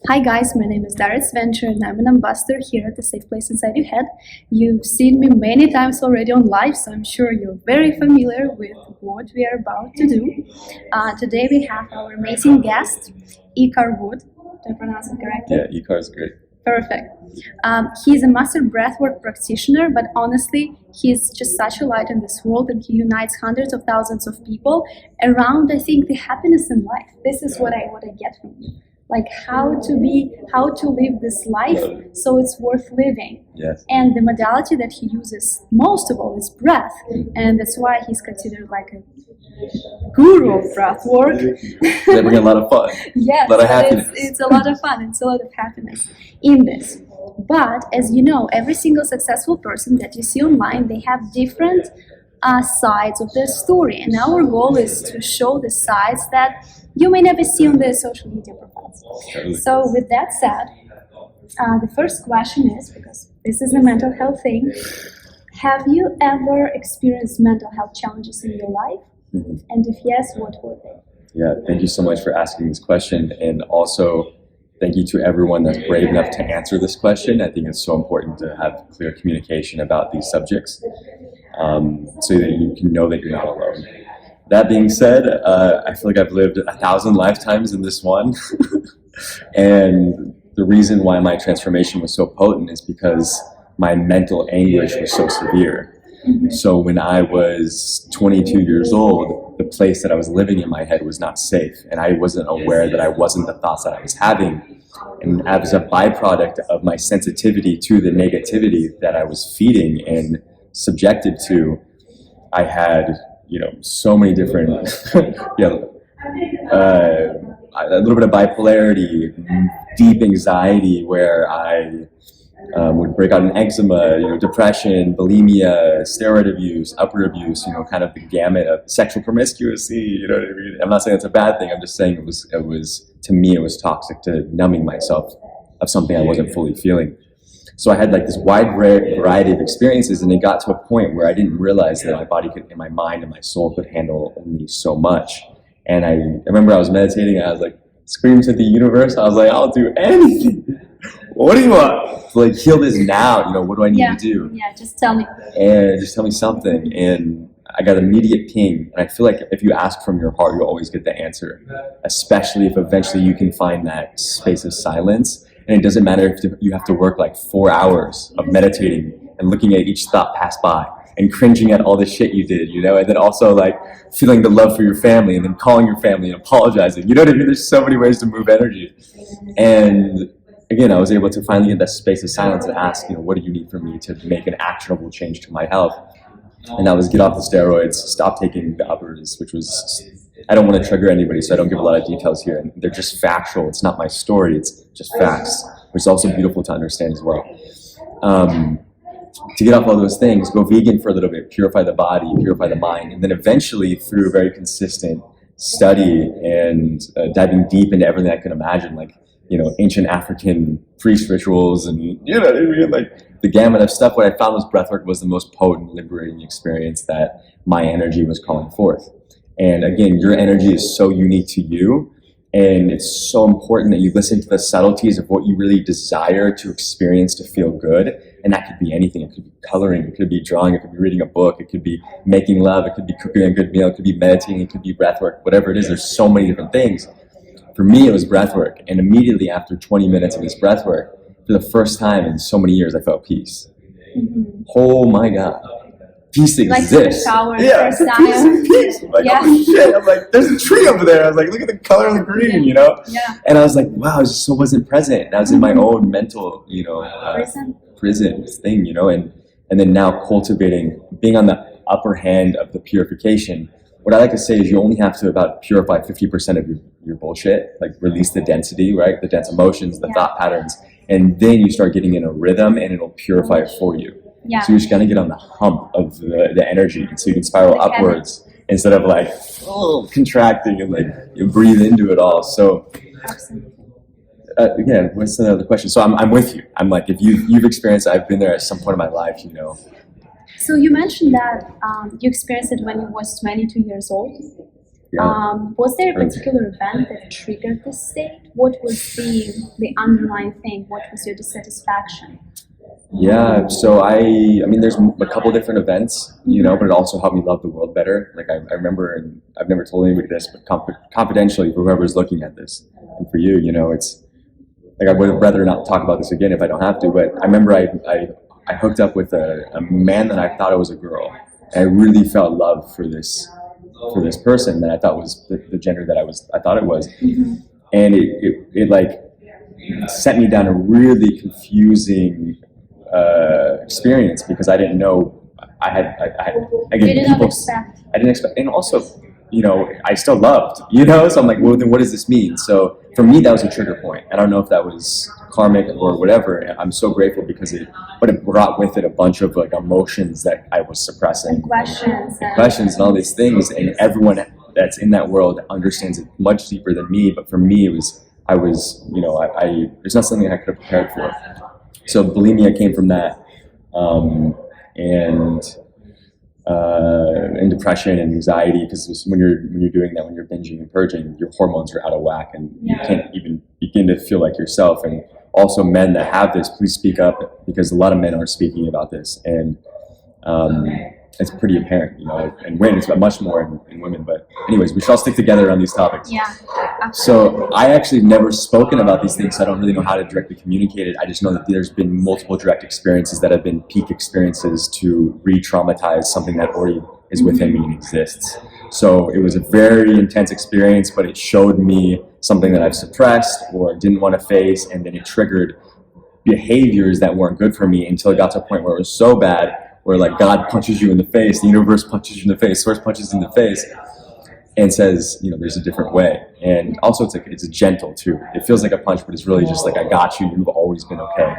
Hi guys, my name is Daria Tsvenger and I'm an ambassador here at the Safe Place Inside Your Head. You've seen me many times already on live, so I'm sure you're very familiar with what we are about to do. Today we have our amazing guest, iKAR Wood. Did I pronounce it correctly? Yeah, iKAR is great. Perfect. He's a master breathwork practitioner, but honestly, he's just such a light in this world, and he unites hundreds of thousands of people around, I think, the happiness in life. This is what I get from you. Like how to live this life so it's worth living. Yes. And the modality that he uses most of all is breath, and that's why he's considered like a guru of breath work. They bring a lot of fun. Yes, a lot of happiness. It's a lot of fun. It's a lot of happiness in this. But as you know, every single successful person that you see online, they have different sides of their story, and our goal is to show the sides that you may never see on their social media profiles. Totally. So with that said, the first question is, because this is a mental health thing, have you ever experienced mental health challenges in your life? Mm-hmm. And if yes, what were they? Yeah, thank you so much for asking this question, and also thank you to everyone that's brave enough to answer this question. I think it's so important to have clear communication about these subjects, so that you can know that you're not alone. That being said, I feel like I've lived 1,000 lifetimes in this one. And the reason why my transformation was so potent is because my mental anguish was so severe. Mm-hmm. So when I was 22 years old, the place that I was living in my head was not safe. And I wasn't aware that I wasn't the thoughts that I was having. And as a byproduct of my sensitivity to the negativity that I was feeding and subjected to, I had so many different, a little bit of bipolarity, deep anxiety where I would break out in eczema, depression, bulimia, steroid abuse, upward abuse, kind of the gamut of sexual promiscuity, what I mean? I'm not saying it's a bad thing, I'm just saying it was, to me, it was toxic to numbing myself of something I wasn't fully feeling. So I had like this wide variety of experiences, and it got to a point where I didn't realize that my body could, and my mind and my soul could handle only so much. And I remember I was meditating, and I was like screaming to the universe. I was like, I'll do anything. What do you want? Like, heal this now. What do I need to do? Yeah, just tell me. And just tell me something. And I got immediate ping. And I feel like if you ask from your heart, you'll always get the answer, especially if eventually you can find that space of silence. And it doesn't matter if you have to work like 4 hours of meditating and looking at each thought pass by and cringing at all the shit you did, and then also like feeling the love for your family and then calling your family and apologizing. You know what I mean? There's so many ways to move energy. And again, I was able to finally get that space of silence and ask, what do you need from me to make an actionable change to my health? And that was get off the steroids, stop taking the uppers, which was, I don't want to trigger anybody, so I don't give a lot of details here. And they're just factual. It's not my story. It's just facts, which is also beautiful to understand as well. To get off all those things, go vegan for a little bit, purify the body, purify the mind, and then eventually through very consistent study and diving deep into everything I could imagine, like, ancient African priest rituals and, like the gamut of stuff, what I found was breathwork was the most potent, liberating experience that my energy was calling forth. And again, your energy is so unique to you, and it's so important that you listen to the subtleties of what you really desire to experience to feel good. And that could be anything. It could be coloring, it could be drawing, it could be reading a book, it could be making love, it could be cooking a good meal, it could be meditating, it could be breathwork, whatever it is. There's so many different things. For me, it was breathwork. And immediately after 20 minutes of this breathwork, for the first time in so many years, I felt peace. Mm-hmm. Oh my God. Peace exists. Like the shower, yeah, first time. Peace. I'm like, oh shit. I'm like, there's a tree over there. I was like, look at the color of the green, Yeah. And I was like, wow, I just so wasn't present. And I was in my own mental, prison thing, and then now cultivating, being on the upper hand of the purification. What I like to say is you only have to about purify 50% of your bullshit, like release the density, right? The dense emotions, the thought patterns, and then you start getting in a rhythm and it'll purify it for you. Yeah. So you're just gonna get on the hump of the energy, so you can spiral upwards instead of like contracting and like you breathe into it all. So absolutely. What's the other question? So I'm with you. I'm like, if you've experienced it, I've been there at some point in my life, So you mentioned that you experienced it when you was 22 years old. Was there a particular event that triggered this state? What was the underlying thing? What was your dissatisfaction? Yeah, so I mean, there's a couple different events, but it also helped me love the world better. Like I remember, and I've never told anybody this, but confidentially for whoever's looking at this, and for you, it's like I would rather not talk about this again if I don't have to. But I remember I hooked up with a man that I thought it was a girl. And I really felt love for this person that I thought was the gender that I thought it was, and it like set me down a really confusing experience because I didn't know I didn't expect, and also I still loved, so I'm like, well, then what does this mean? So for me, that was a trigger point. I don't know if that was karmic or whatever. I'm so grateful because it brought with it a bunch of like emotions that I was suppressing, and questions and all these things, and everyone that's in that world understands it much deeper than me. But for me, I was there's not something I could have prepared for. So bulimia came from that, and depression and anxiety, because when you're doing that, when you're binging and purging, your hormones are out of whack, and you can't even begin to feel like yourself. And also, men that have this, please speak up, because a lot of men aren't speaking about this, and it's pretty apparent, and women, it's much more in women. But anyways, we should all stick together on these topics. Yeah. So I actually never spoken about these things. So I don't really know how to directly communicate it. I just know that there's been multiple direct experiences that have been peak experiences to re-traumatize something that already is within me and exists. So it was a very intense experience, but it showed me something that I've suppressed or didn't want to face, and then it triggered behaviors that weren't good for me until it got to a point where it was so bad, where like God punches you in the face, the universe punches you in the face, source punches in the face, and says, there's a different way. And also it's a gentle too. It feels like a punch, but it's really just like, I got you. You've always been okay.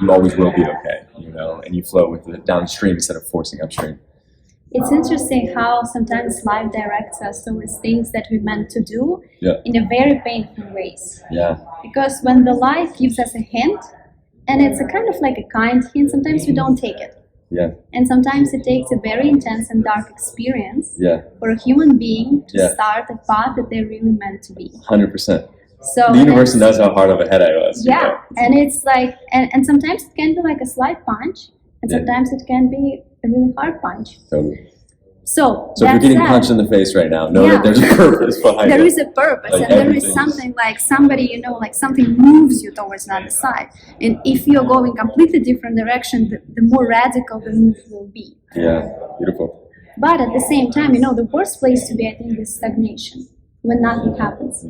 You always will be okay. And you flow with it downstream instead of forcing upstream. It's interesting how sometimes life directs us towards things that we meant to do in a very painful ways. Yeah. Because when the life gives us a hint, and it's a kind of like a kind hint, sometimes we don't take it. Yeah. And sometimes it takes a very intense and dark experience for a human being to start a path that they're really meant to be. 100%. So the universe knows how hard of a head I was. Yeah, and it's like, and sometimes it can be like a slight punch, and sometimes it can be a really hard punch. Totally. So if you're getting punched in the face right now, know that there's a purpose behind it. There is a purpose, and there is something like somebody, like something moves you towards another side. And if you're going completely different direction, the more radical the move will be. Yeah, beautiful. But at the same time, the worst place to be, I think, is stagnation, when nothing happens.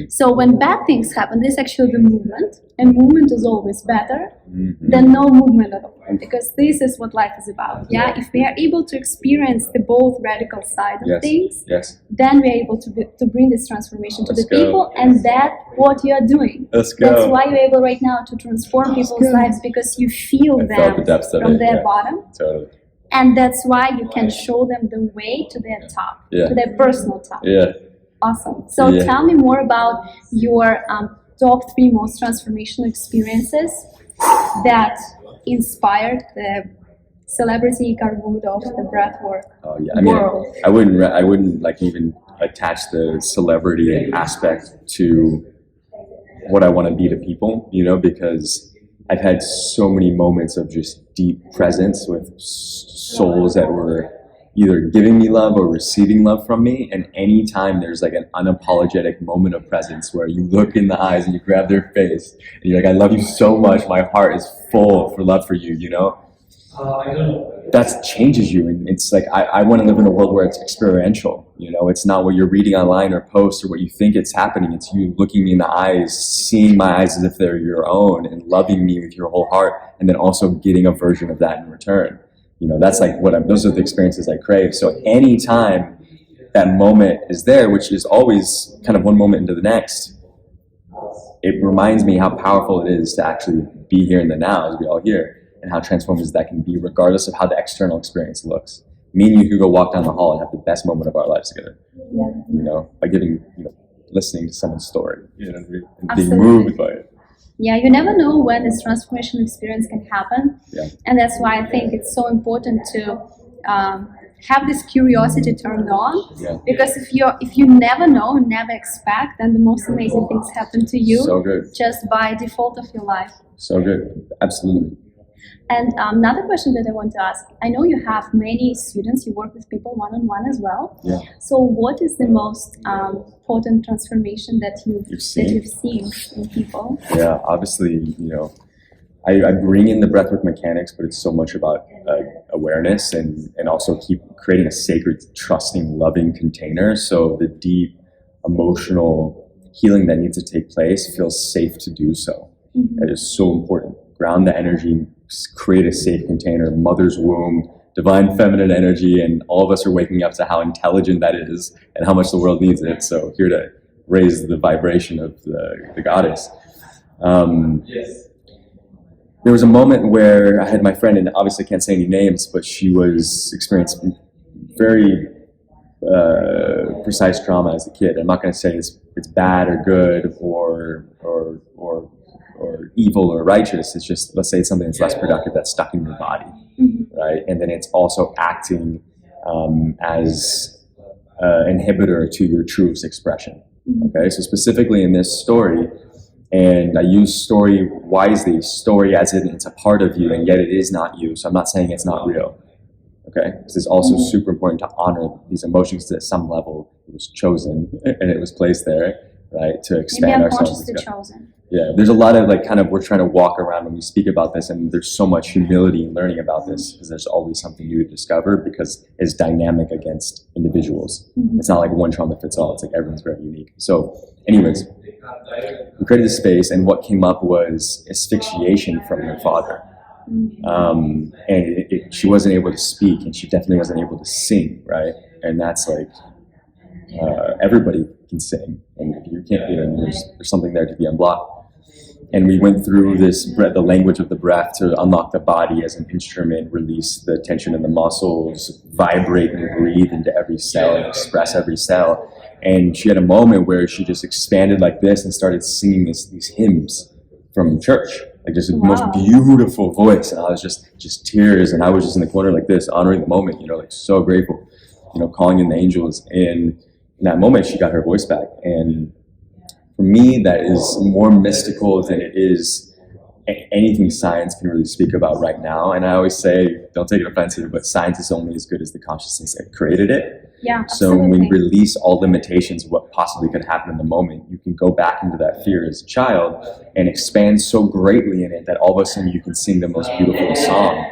So when bad things happen, there's actually the movement, and movement is always better than no movement at all, because this is what life is about. If we are able to experience the both radical side of things, then we are able to bring this transformation to the people, and that's what you are doing. Let's go. That's why you're able right now to transform people's lives, because you feel them from their bottom. Totally. And that's why you can show them the way to their top, to their personal top. Awesome. So tell me more about your top 3 most transformational experiences that inspired the celebrity iKAR mood of the breathwork world. I wouldn't like even attach the celebrity aspect to what I want to be to people, because I've had so many moments of just deep presence with souls that were either giving me love or receiving love from me. And anytime there's like an unapologetic moment of presence where you look in the eyes and you grab their face and you're like, I love you so much, my heart is full for love for you, that changes you. And it's like, I want to live in a world where it's experiential, it's not what you're reading online or posts or what you think it's happening. It's you looking me in the eyes, seeing my eyes as if they're your own, and loving me with your whole heart, and then also getting a version of that in return. That's like those are the experiences I crave. So anytime that moment is there, which is always kind of one moment into the next, it reminds me how powerful it is to actually be here in the now, as we all hear, and how transformative that can be, regardless of how the external experience looks. Me and you could go walk down the hall and have the best moment of our lives together. By listening to someone's story, and being moved by it. Yeah, you never know when this transformational experience can happen. And that's why I think it's so important to have this curiosity turned on. Yeah. Because if you never know, never expect, then the most amazing things happen to you. So good. Just by default of your life. So good. Absolutely. And another question that I want to ask, I know you have many students, you work with people one-on-one as well. Yeah. So what is the most potent transformation that you've seen in people? Yeah, obviously, I bring in the breathwork mechanics, but it's so much about awareness and also keep creating a sacred, trusting, loving container. So the deep emotional healing that needs to take place feels safe to do so. Mm-hmm. That is so important. Ground the energy, create a safe container, mother's womb, divine feminine energy, and all of us are waking up to how intelligent that is and how much the world needs it. So here to raise the vibration of the goddess. There was a moment where I had my friend, and obviously I can't say any names, but she was experiencing very precise trauma as a kid. I'm not going to say it's bad or good or evil or righteous. It's just, let's say it's something that's less productive that's stuck in your body, mm-hmm. right? And then it's also acting as an inhibitor to your truest expression. Mm-hmm. Okay, so specifically in this story, and I use story wisely, story as in it's a part of you, and yet it is not you. So I'm not saying it's not real. Okay, this is also mm-hmm. super important to honor these emotions. At some level, it was chosen and it was placed there, right, to expand ourselves. Chosen. Yeah, there's a lot of we're trying to walk around when we speak about this, and there's so much humility in learning about this because there's always something new to discover because it's dynamic against individuals. Mm-hmm. It's not like one trauma fits all. It's like everyone's very unique. So anyways, we created this space, and what came up was asphyxiation from her father. And she wasn't able to speak, and she definitely wasn't able to sing, right? And that's everybody can sing, and if you can't, there's something there to be unblocked. And we went through the language of the breath to unlock the body as an instrument, release the tension in the muscles, vibrate and breathe into every cell and express every cell. And she had a moment where she just expanded like this and started singing these hymns from church, just the most beautiful voice. And I was just tears, and I was just in the corner like this, honoring the moment, so grateful, calling in the angels. And in that moment, she got her voice back. And for me, that is more mystical than it is anything science can really speak about right now. And I always say, don't take it offensive, but science is only as good as the consciousness that created it. Yeah, so absolutely. when we release all limitations of what possibly could happen in the moment, you can go back into that fear as a child and expand so greatly in it that all of a sudden you can sing the most beautiful song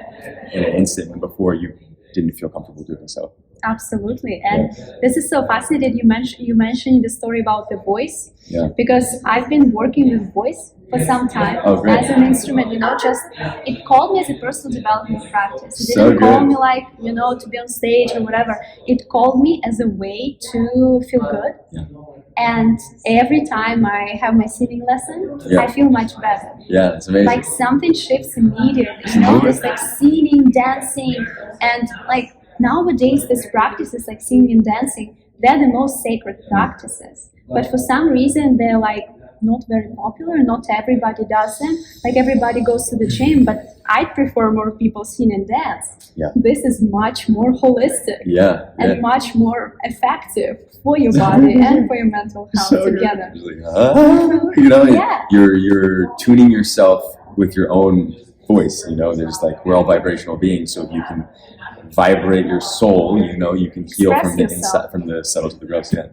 in an instant when before you didn't feel comfortable doing so. Absolutely. And this is so fascinating. You mentioned the story about the voice. Yeah. Because I've been working with voice for some time as an instrument, it called me as a personal development practice. It didn't call me to be on stage or whatever. It called me as a way to feel good. Yeah. And every time I have my singing lesson, I feel much better. Yeah, it's amazing. Something shifts immediately. It's singing, dancing, and nowadays these practices like singing and dancing, they're the most sacred practices. But for some reason they're not very popular. Not everybody does them. Everybody goes to the gym, but I prefer more people sing and dance. Yeah. This is much more holistic. Yeah. And much more effective for your body and for your mental health together. You're tuning yourself with your own voice. There's we're all vibrational beings, so if you can vibrate your soul, you can heal from the inside, from the subtle to the gross. Yeah.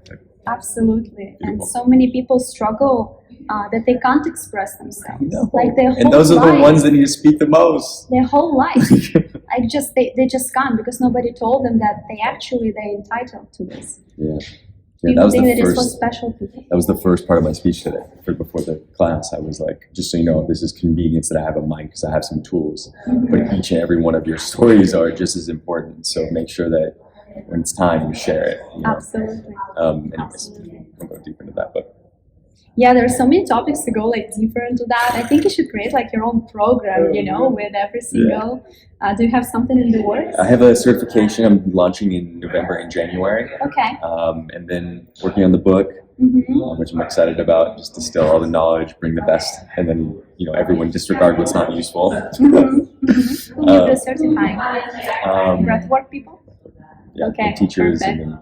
Absolutely. Beautiful. And so many people struggle that they can't express themselves. Their whole and those are the ones that need to speak the most. Their whole life. They just can't, because nobody told them that they're entitled to this. Yeah. People think that it's for special people. That was the first part of my speech today. Before the class, I was just so you know, this is convenience that I have in mind because I have some tools. Mm-hmm. But each and every one of your stories are just as important. So make sure that when it's time, you share it. Absolutely. Anyways, Absolutely. I'll go deep into that, but. Yeah, there are so many topics to go deeper into that. I think you should create your own program, with every single. Do you have something in the works? I have a certification I'm launching in November and January. Okay. And then working on the book, which I'm excited about. Just distill all the knowledge, bring the best, and then everyone disregard what's not useful. Who you're certifying? Breathwork people. Okay, and teachers, perfect. and then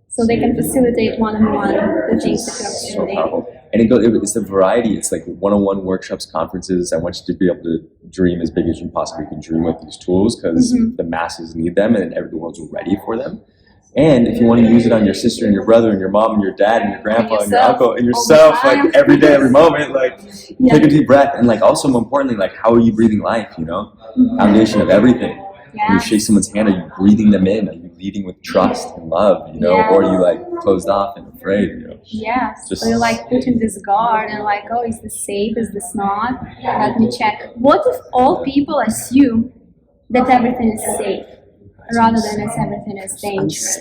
So they can facilitate one-on-one the things that you're so studying. powerful. And it's the variety. It's like one-on-one workshops, conferences. I want you to be able to dream as big as you possibly can dream with these tools, because the masses need them and the world's ready for them. And if you want to use it on your sister and your brother and your mom and your dad and your grandpa and your uncle and yourself, like every day, every moment, like take a deep breath. And like also more importantly, like how are you breathing life, you know? Foundation of everything. When you shake someone's hand, are you breathing them in? Are you leading with trust and love, you know? Or are you like closed off and afraid, you know? Yes. So you're like putting this guard and like, oh, is this safe? Is this not? Let me check. What if all people assume that everything is safe rather than that everything is dangerous?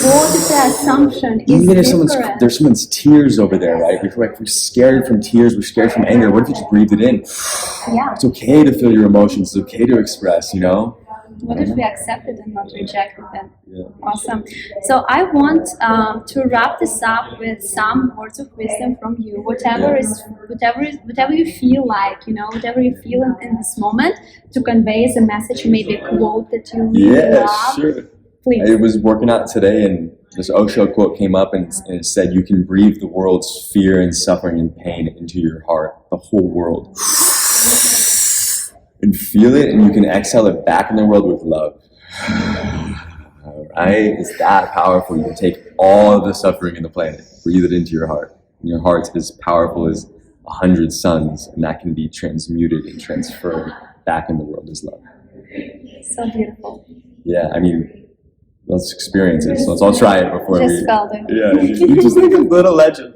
What if the assumption is even if different? there's someone's tears over there, right? We're scared from tears, we're scared from anger. What if you just breathe it in? Yeah. It's okay to feel your emotions. It's okay to express, you know? What if we accepted and not rejected them? Yeah. Awesome. So I want to wrap this up with some words of wisdom from you. Whatever you feel like, you know, whatever you feel in this moment, to convey as a message, maybe a quote that you really love. Sure. Please. I was working out today, and this Osho quote came up, and it said, "You can breathe the world's fear and suffering and pain into your heart, the whole world, and feel it, and you can exhale it back in the world with love." All right, it's that powerful. You can take all of the suffering in the planet, breathe it into your heart, and your heart's as powerful as 100 suns, and that can be transmuted and transferred back in the world as love. So beautiful. Yeah, I mean, let's experience it. So let's all try it before Just felt it. Yeah, just like a little legend.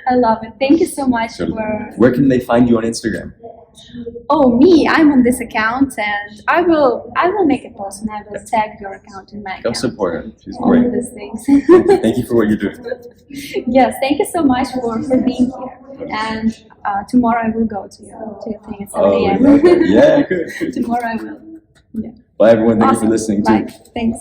I love it. Thank you so much So, for. where can they find you on Instagram? Oh, me! I'm on this account, and I will make a post, and I will tag your account in my Go account. support her. She's All great. of these things. Thank you for what you're doing. Yes, thank you so much for being here. And tomorrow I will go to your thing at 7 a.m. Yeah, good. Tomorrow I will. Yeah. Bye, everyone. Thank you for Awesome. listening, Bye. too. Thanks.